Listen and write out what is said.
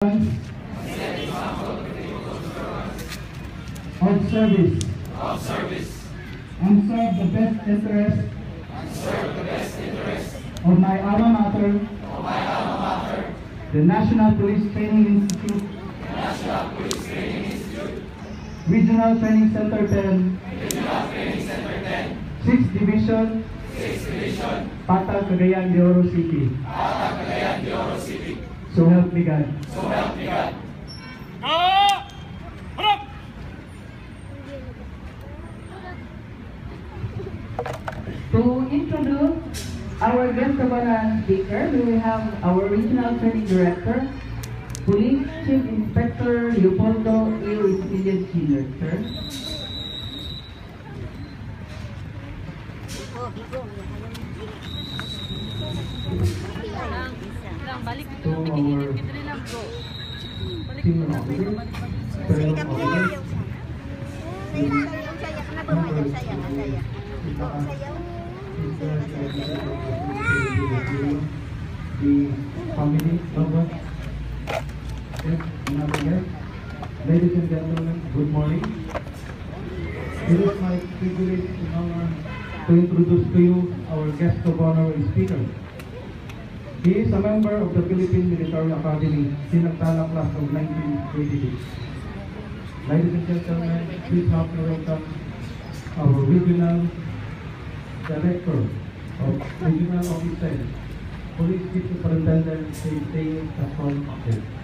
Of service. And serve the best interest. Of my alma mater. The National Police Training Institute. Regional Training Center 10. 6th Division. Patag, Cagayan de Oro City. So help me God. To introduce our guest of honor speaker, we will have our Regional Training Director, Police Chief Inspector Leopoldo E. Ruiz Jr. Sir. To our senior the family members, ladies and gentlemen, good morning. It is my privilege and honor to introduce to you our guest of honor speaker. He is a member of the Philippine Military Academy, Sinagtala class of 1986. Ladies and gentlemen, please help me welcome our Regional Director of Regional Office, Police Chief Superintendent, St. Pascual.